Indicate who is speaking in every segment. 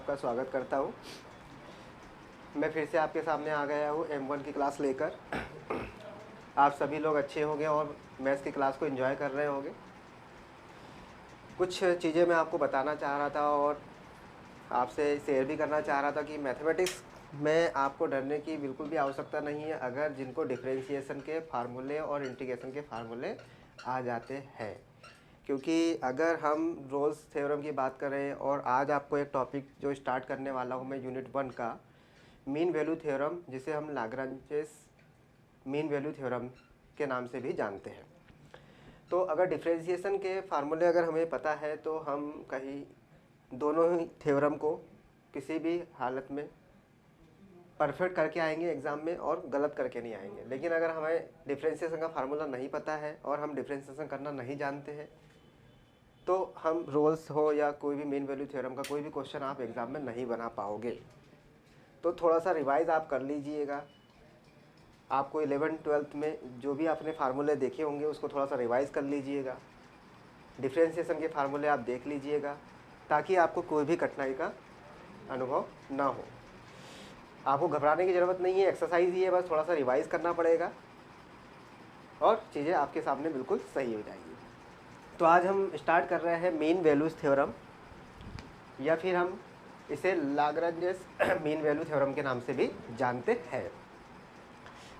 Speaker 1: आपका स्वागत करता हूँ। मैं फिर से आपके सामने आ गया हूँ M1 की क्लास लेकर। आप सभी लोग अच्छे होंगे और मैथ्स की क्लास को एंजॉय कर रहे होंगे। कुछ चीज़ें मैं आपको बताना चाह रहा था और आपसे शेयर भी करना चाह रहा था कि मैथमेटिक्स में आपको डरने की बिल्कुल भी आवश्यकता नहीं है अगर जिनको डिफरेंशिएशन के फार्मूले और इंटीग्रेशन के फार्मूले आ जाते हैं। क्योंकि अगर हम रोल्स थ्योरम की बात करें और आज आपको एक टॉपिक जो स्टार्ट करने वाला हूँ मैं यूनिट 1 का मीन वैल्यू थ्योरम, जिसे हम लाग्रांजेस मीन वैल्यू थ्योरम के नाम से भी जानते हैं। तो अगर डिफरेंशिएशन के फार्मूले अगर हमें पता है तो हम कहीं दोनों ही थ्योरम को किसी भी हालत में परफेक्ट करके आएंगे एग्ज़ाम में और गलत करके नहीं आएंगे। लेकिन अगर हमें डिफरेंशिएशन का फार्मूला नहीं पता है और हम डिफरेंशिएशन करना नहीं जानते हैं तो हम रोल्स हो या कोई भी मीन वैल्यू थ्योरम का कोई भी क्वेश्चन आप एग्ज़ाम में नहीं बना पाओगे। तो थोड़ा सा रिवाइज आप कर लीजिएगा। आपको 11th-12th में जो भी आपने फार्मूले देखे होंगे उसको थोड़ा सा रिवाइज कर लीजिएगा। डिफरेंशिएशन के फार्मूले आप देख लीजिएगा ताकि आपको कोई भी कठिनाई का अनुभव ना हो। आपको घबराने की ज़रूरत नहीं है, एक्सरसाइज ही है, बस थोड़ा सा रिवाइज करना पड़ेगा और चीज़ें आपके सामने बिल्कुल सही हो जाएगी। तो आज हम स्टार्ट कर रहे हैं मीन वैल्यूज थ्योरम, या फिर हम इसे लाग्रांजेस मीन वैल्यू थ्योरम के नाम से भी जानते हैं।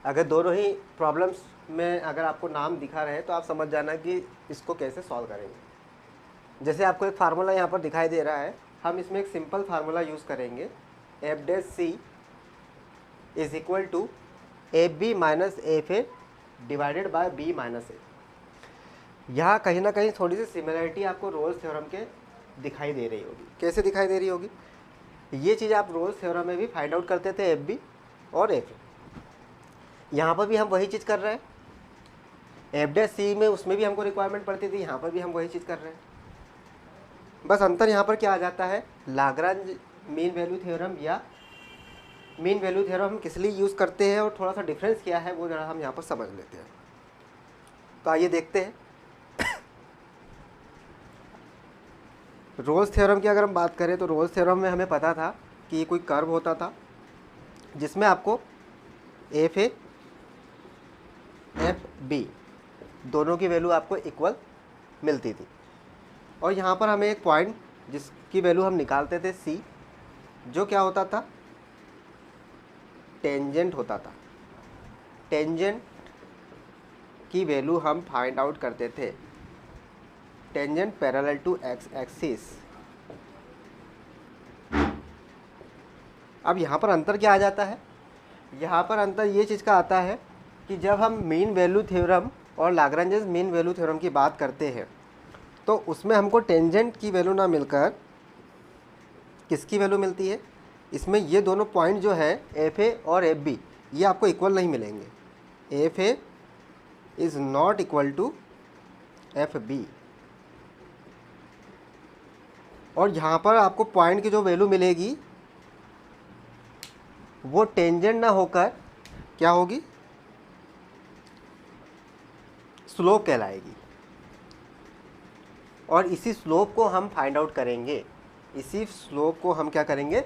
Speaker 1: अगर दोनों ही प्रॉब्लम्स में अगर आपको नाम दिखा रहे हैं तो आप समझ जाना कि इसको कैसे सॉल्व करेंगे। जैसे आपको एक फार्मूला यहाँ पर दिखाई दे रहा है, हम इसमें एक सिंपल फार्मूला यूज़ करेंगे, F dash C is equal to F B minus F A divided by B minus A. यहाँ कहीं ना कहीं थोड़ी सी सिमिलरिटी आपको रोल्स थ्योरम के दिखाई दे रही होगी। कैसे दिखाई दे रही होगी? ये चीज़ आप रोल्स थ्योरम में भी फाइंड आउट करते थे, एफ बी और एफ ए। यहाँ पर भी हम वही चीज़ कर रहे हैं। एफ डैश सी में उसमें भी हमको रिक्वायरमेंट पड़ती थी, यहाँ पर भी हम वही चीज़ कर रहे हैं। बस अंतर यहाँ पर क्या आ जाता है, लाग्रांज मीन वैल्यू थ्योरम या मीन वैल्यू थ्योरम हम किस लिए यूज़ करते हैं और थोड़ा सा डिफरेंस क्या है वो ज़रा हम यहाँ पर समझ लेते हैं। तो आइए देखते हैं। रोल्स थ्योरम की अगर हम बात करें तो रोल्स थ्योरम में हमें पता था कि ये कोई कर्व होता था जिसमें आपको एफ ए एफ बी दोनों की वैल्यू आपको इक्वल मिलती थी। और यहाँ पर हमें एक पॉइंट जिसकी वैल्यू हम निकालते थे सी, जो क्या होता था, टेंजेंट होता था। टेंजेंट की वैल्यू हम फाइंड आउट करते थे, tangent parallel to X axis. अब यहाँ पर अंतर क्या आ जाता है? यहाँ पर अंतर ये चीज़ का आता है कि जब हम मीन वैल्यू थ्योरम और लाग्रांजेस मीन वैल्यू थ्योरम की बात करते हैं तो उसमें हमको टेंजेंट की वैल्यू ना मिलकर किसकी वैल्यू मिलती है? इसमें ये दोनों पॉइंट जो है एफ ए और एफ बी, ये आपको इक्वल नहीं मिलेंगे। F A is not equal to F B. और यहाँ पर आपको पॉइंट की जो वैल्यू मिलेगी वो टेंजेंट ना होकर क्या होगी, स्लोप कहलाएगी। और इसी स्लोप को हम फाइंड आउट करेंगे। इसी स्लोप को हम क्या करेंगे,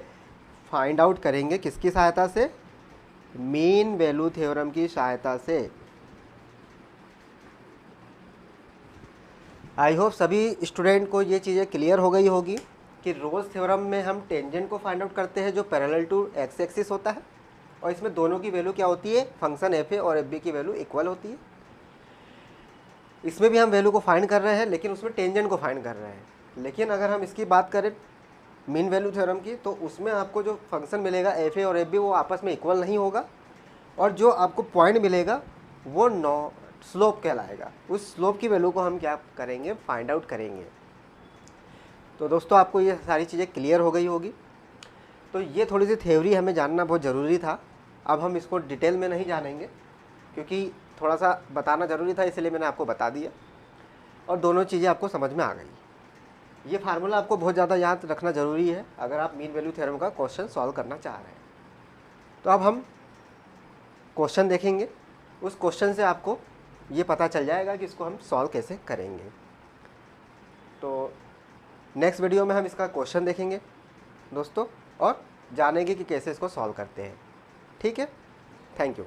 Speaker 1: फाइंड आउट करेंगे। किसकी सहायता से? मीन वैल्यू थ्योरम की सहायता से। आई होप सभी स्टूडेंट को ये चीज़ें क्लियर हो गई होगी कि रोल्स थ्योरम में हम टेंजेंट को फाइंड आउट करते हैं जो पैरेलल टू एक्स एक्सिस होता है, और इसमें दोनों की वैल्यू क्या होती है, फंक्शन एफ ए और एफ बी की वैल्यू इक्वल होती है। इसमें भी हम वैल्यू को फाइंड कर रहे हैं लेकिन उसमें टेंजेंट को फाइंड कर रहे हैं। लेकिन अगर हम इसकी बात करें मीन वैल्यू थ्योरम की तो उसमें आपको जो फंक्शन मिलेगा एफ ए और एफ बी वो आपस में इक्वल नहीं होगा, और जो आपको पॉइंट मिलेगा वो स्लोप कहलाएगा। उस स्लोप की वैल्यू को हम क्या करेंगे, फाइंड आउट करेंगे। तो दोस्तों आपको ये सारी चीज़ें क्लियर हो गई होगी। तो ये थोड़ी सी थ्योरी हमें जानना बहुत ज़रूरी था। अब हम इसको डिटेल में नहीं जानेंगे क्योंकि थोड़ा सा बताना ज़रूरी था, इसलिए मैंने आपको बता दिया और दोनों चीज़ें आपको समझ में आ गई। ये फार्मूला आपको बहुत ज़्यादा याद रखना ज़रूरी है अगर आप मीन वैल्यू थ्योरम का क्वेश्चन सॉल्व करना चाह रहे हैं। तो अब हम क्वेश्चन देखेंगे, उस क्वेश्चन से आपको ये पता चल जाएगा कि इसको हम सॉल्व कैसे करेंगे। तो नेक्स्ट वीडियो में हम इसका क्वेश्चन देखेंगे दोस्तों और जानेंगे कि कैसे इसको सॉल्व करते हैं। ठीक है, थैंक यू।